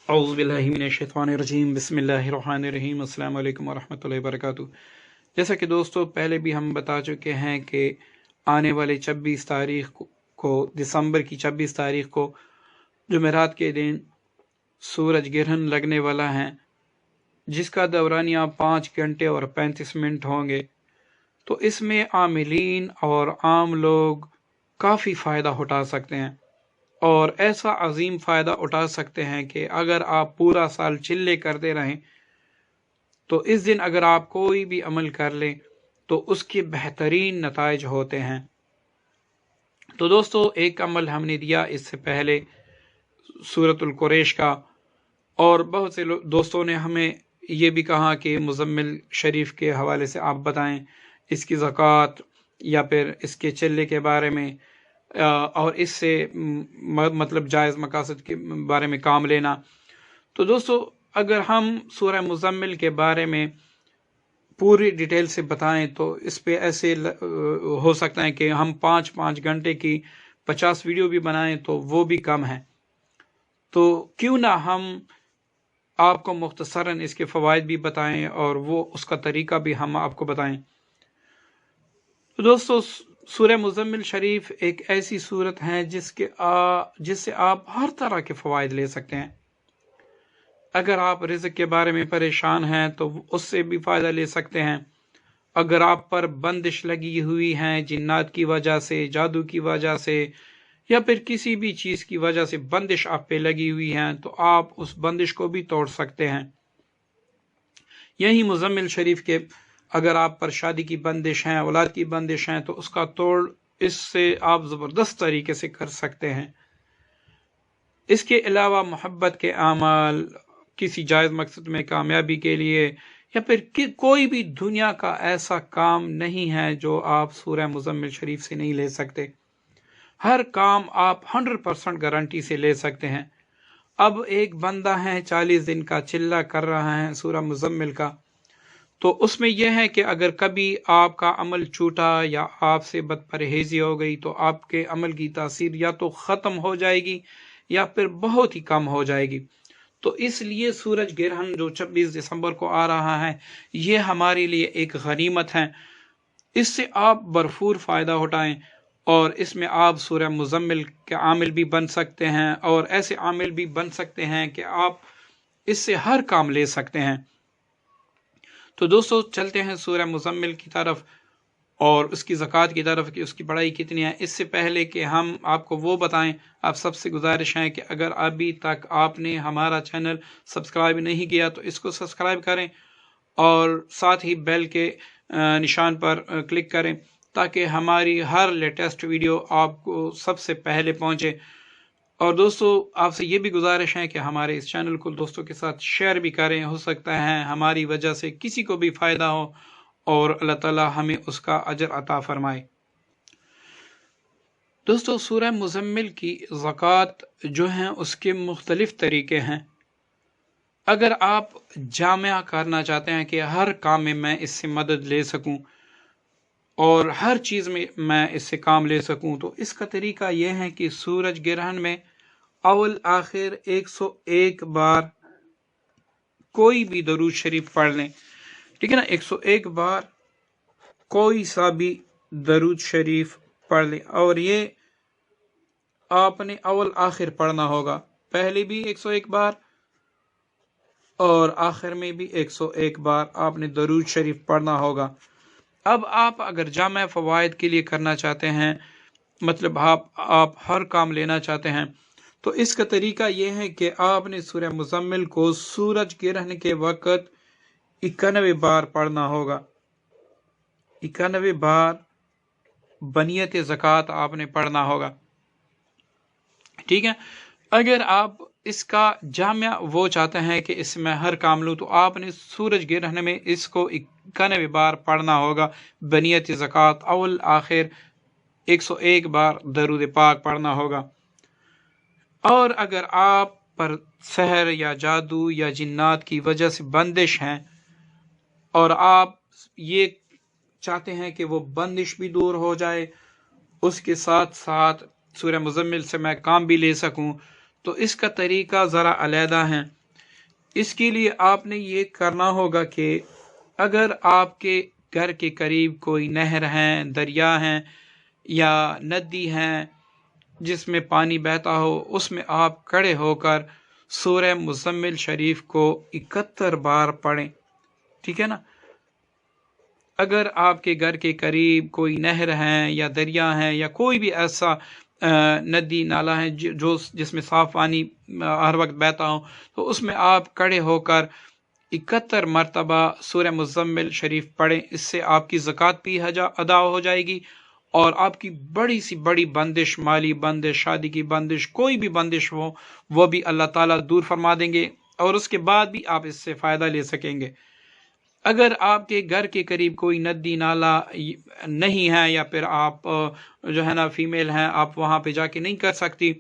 औज़ु बिल्लाहि मिनश्शैतानिर्रजीम बिस्मिल्लाहिर्रहमानिर्रहीम अस्सलामु अलैकुम वरहमतुल्लाहि वबरकातुहू। जैसा कि दोस्तों पहले भी हम बता चुके हैं कि आने वाले 26 तारीख को दिसंबर की 26 तारीख को जुमेरात के दिन सूरज ग्रहण लगने वाला है, जिसका दौरानिया 5 घंटे और 35 मिनट होंगे। तो इसमें आमिलीन और आम लोग काफ़ी फ़ायदा उठा सकते हैं और ऐसा अजीम फ़ायदा उठा सकते हैं कि अगर आप पूरा साल चिल्ले करते रहें तो इस दिन अगर आप कोई भी अमल कर लें तो उसके बेहतरीन नताइज होते हैं। तो दोस्तों एक अमल हमने दिया इससे पहले सूरतुल कुरैश का, और बहुत से दोस्तों ने हमें ये भी कहा कि मुज़म्मिल शरीफ के हवाले से आप बताएं इसकी ज़कात या फिर इसके चिल्ले के बारे में, और इससे मतलब जायज़ मकासद के बारे में काम लेना। तो दोस्तों अगर हम सूरह मुज़म्मिल के बारे में पूरी डिटेल से बताएं तो इस पे ऐसे हो सकता है कि हम 5-5 घंटे की 50 वीडियो भी बनाएं तो वो भी कम है। तो क्यों ना हम आपको मुख्तसरन इसके फ़वाइद भी बताएं और वो उसका तरीका भी हम आपको बताएं। तो दोस्तों सूरह मुज़म्मिल शरीफ एक ऐसी सूरत है जिससे आप हर तरह के फ़वाइद ले सकते हैं। अगर आप रिज़्क़ के बारे में परेशान हैं तो उससे भी फ़ायदा ले सकते हैं। अगर आप पर बंदिश लगी हुई है जिन्नात की वजह से, जादू की वजह से या फिर किसी भी चीज़ की वजह से बंदिश आप पे लगी हुई है तो आप उस बंदिश को भी तोड़ सकते हैं। यही मुज़म्मिल शरीफ के अगर आप पर शादी की बंदिश हैं, औलाद की बंदिश हैं तो उसका तोड़ इससे आप ज़बरदस्त तरीके से कर सकते हैं। इसके अलावा मोहब्बत के आमाल, किसी जायज़ मकसद में कामयाबी के लिए या फिर कोई भी दुनिया का ऐसा काम नहीं है जो आप सूरह मुज़म्मिल शरीफ से नहीं ले सकते। हर काम आप 100% गारंटी से ले सकते हैं। अब एक बंदा है 40 दिन का चिल्ला कर रहा है सूरह मुज़म्मिल का, तो उसमें यह है कि अगर कभी आपका अमल छूटा या आपसे बदपरहेज़ी हो गई तो आपके अमल की तासीर या तो ख़त्म हो जाएगी या फिर बहुत ही कम हो जाएगी। तो इसलिए सूरज ग्रहण जो 26 दिसंबर को आ रहा है ये हमारे लिए एक गनीमत है। इससे आप भरपूर फ़ायदा उठाएं और इसमें आप सूरह मुज़म्मिल के आमिल भी बन सकते हैं और ऐसे आमिल भी बन सकते हैं कि आप इससे हर काम ले सकते हैं। तो दोस्तों चलते हैं सूरह मुज़म्मिल की तरफ और उसकी ज़कात की तरफ कि उसकी पढ़ाई कितनी है। इससे पहले कि हम आपको वो बताएं, आप सबसे गुजारिश है कि अगर अभी तक आपने हमारा चैनल सब्सक्राइब नहीं किया तो इसको सब्सक्राइब करें और साथ ही बेल के निशान पर क्लिक करें ताकि हमारी हर लेटेस्ट वीडियो आपको सबसे पहले पहुंचे। और दोस्तों आपसे ये भी गुजारिश है कि हमारे इस चैनल को दोस्तों के साथ शेयर भी करें, हो सकता है हमारी वजह से किसी को भी फ़ायदा हो और अल्लाह ताला हमें उसका अजर अता फरमाए। दोस्तों सूरह मुज़म्मिल की ज़कात जो हैं उसके मुख्तलिफ़ तरीके हैं। अगर आप जामिया करना चाहते हैं कि हर काम में मैं इससे मदद ले सकूं और हर चीज़ में मैं इससे काम ले सकूं, तो इसका तरीका यह है कि सूरज ग्रहण में अव्वल आखिर 101 बार कोई भी दरूद शरीफ पढ़ लें। ठीक है ना, 101 बार कोई सा भी दरूद शरीफ पढ़ लें और ये आपने अव्वल आखिर पढ़ना होगा। पहले भी 101 बार और आखिर में भी 101 बार आपने दरूद शरीफ पढ़ना होगा। अब आप अगर जामे फ़वाइद के लिए करना चाहते हैं, मतलब आप हर काम लेना चाहते हैं, तो इसका तरीका यह है कि आपने सूरह मुज़म्मिल को सूरज ग्रहण के वक़्त 91 बार पढ़ना होगा। 91 बार बनियत ज़कात आपने पढ़ना होगा। ठीक है, अगर आप इसका जामिया वो चाहते हैं कि इसमें हर काम लूँ तो आपने सूरज ग्रहण में इसको 91 बार पढ़ना होगा बनियत ज़कात, अव्वल आखिर 101 बार दरूद पाक पढ़ना होगा। और अगर आप पर सहर या जादू या जिन्नात की वजह से बंदिश हैं और आप ये चाहते हैं कि वो बंदिश भी दूर हो जाए, उसके साथ साथ सूरह मुज़म्मिल से मैं काम भी ले सकूं, تو اس کا طریقہ ذرا علیحدہ ہے۔ اس کے لیے آپ نے یہ کرنا ہوگا کہ اگر آپ کے گھر کے قریب کوئی نہر ہے، دریا ہے یا ندی ہے جس میں پانی بہتا ہو، اس میں آپ کھڑے ہو کر سورہ مزمل شریف کو 71 بار پڑھیں، ٹھیک ہے نا۔ اگر آپ کے گھر کے قریب کوئی نہر ہے یا دریا ہے یا کوئی بھی ایسا ندی نالا ہے جس میں صاف پانی ہر وقت بہتا ہو، تو اس میں آپ کھڑے ہو کر 71 مرتبہ سورہ مزمل شریف پڑھیں۔ اس سے آپ کی زکوٰۃ بھی ادا ہو جائے گی، اور آپ کی بڑی سی بڑی بندش، مالی بندش، شادی کی بندش، کوئی بھی بندش ہو، وہ بھی اللہ تعالیٰ دور فرما دیں گے، اور اس کے بعد بھی آپ اس سے فائدہ لے سکیں گے۔ اگر آپ کے گھر کے قریب کوئی ندی نالا نہیں ہے، یا پھر آپ جو ہے نا فیمیل ہیں، آپ وہاں پہ جا کے نہیں کر سکتی،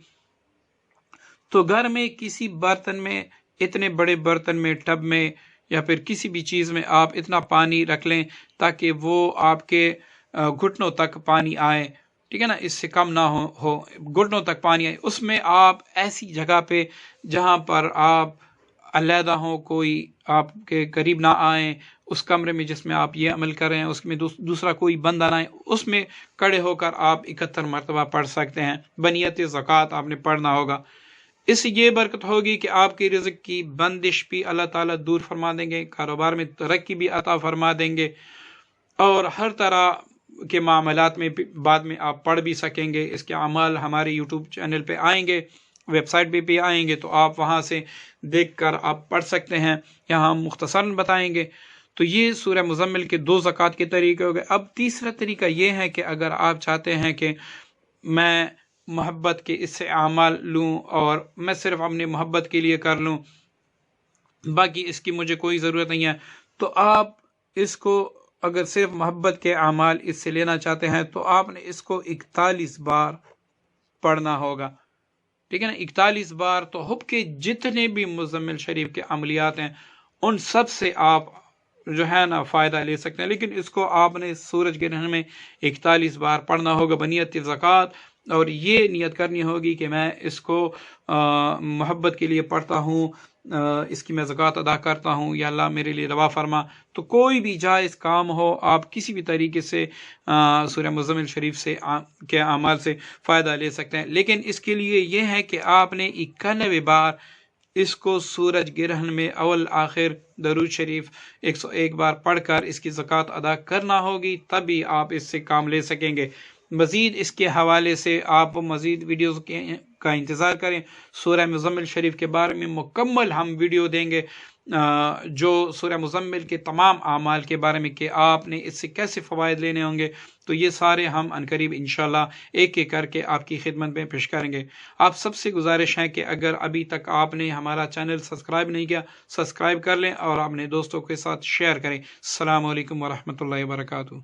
تو گھر میں کسی برتن میں، اتنے بڑے برتن میں، ٹب میں یا پھر کسی بھی چیز میں آپ اتنا پانی رکھ لیں تاکہ وہ آپ کے گھٹنوں تک پانی آئے، ٹھیک ہے نا، اس سے کم نہ ہو گھٹنوں تک پانی آئے۔ اس میں آپ ایسی جگہ پہ جہاں پر آپ علیحدہ ہوں، کوئی آپ کے قریب نہ آئیں، اس کمرے میں جس میں آپ یہ عمل کر رہے ہیں اس میں دوسرا کوئی بندہ نہ آئے، اس میں کھڑے ہو کر آپ 71 مرتبہ پڑھ سکتے ہیں۔ بنیت زکوٰۃ آپ نے پڑھنا ہوگا۔ اس سے یہ برکت ہوگی کہ آپ کی رزق کی بندش بھی اللہ تعالیٰ دور فرما دیں گے، کاروبار میں ترقی بھی عطا فرما دیں گے، اور ہر طرح کے معاملات میں بعد میں آپ پڑھ بھی سکیں گے۔ اس کے اعمال ہمارے یوٹیوب چینل پہ آئیں گے، ویب سائٹ پہ بھی آئیں گے، تو آپ وہاں سے دیکھ کر آپ پڑھ سکتے ہیں، یہاں ہم مختصراً بتائیں گے۔ تو یہ سورہ مزمل کے 2 زکوٰۃ کے طریقے ہو گئے۔ اب تیسرا طریقہ یہ ہے کہ اگر آپ چاہتے ہیں کہ میں محبت کے اس سے اعمال لوں اور میں صرف اپنی محبت کے لیے کر لوں، باقی اس کی مجھے کوئی ضرورت نہیں ہے، تو آپ اس کو اگر صرف محبت کے اعمال اس سے لینا چاہتے ہیں تو آپ نے اس کو 41 بار پڑھنا ہوگا، ٹھیک ہے نا۔ 41 بار تو حب کے جتنے بھی مزمل شریف کے عملیات ہیں ان سب سے آپ جو ہے نا فائدہ لے سکتے ہیں، لیکن اس کو آپ نے سورج گرہن میں 41 بار پڑھنا ہوگا بنیت زکوٰۃ، اور یہ نیت کرنی ہوگی کہ میں اس کو محبت کے لیے پڑھتا ہوں، اس کی میں زکوٰۃ ادا کرتا ہوں، یا اللہ میرے لیے روا فرما۔ تو کوئی بھی جائز کام ہو، آپ کسی بھی طریقے سے سورہ مزمل شریف سے کے اعمال سے فائدہ لے سکتے ہیں، لیکن اس کے لیے یہ ہے کہ آپ نے 91 بار اس کو سورج گرہن میں اول آخر درود شریف 101 بار پڑھ کر اس کی زکوٰۃ ادا کرنا ہوگی، تبھی آپ اس سے کام لے سکیں گے۔ مزید اس کے حوالے سے آپ مزید ویڈیوز کا انتظار کریں۔ سورہ مزمل شریف کے بارے میں مکمل ہم ویڈیو دیں گے، جو سورہ مزمل کے تمام اعمال کے بارے میں کہ آپ نے اس سے کیسے فوائد لینے ہوں گے، تو یہ سارے ہم عنقریب انشاءاللہ ایک ایک کر کے آپ کی خدمت میں پیش کریں گے۔ آپ سب سے گزارش ہے کہ اگر ابھی تک آپ نے ہمارا چینل سبسکرائب نہیں کیا، سبسکرائب کر لیں اور اپنے دوستوں کے ساتھ شیئر کریں۔ السلام علیکم ورحمۃ اللہ وبرکاتہ۔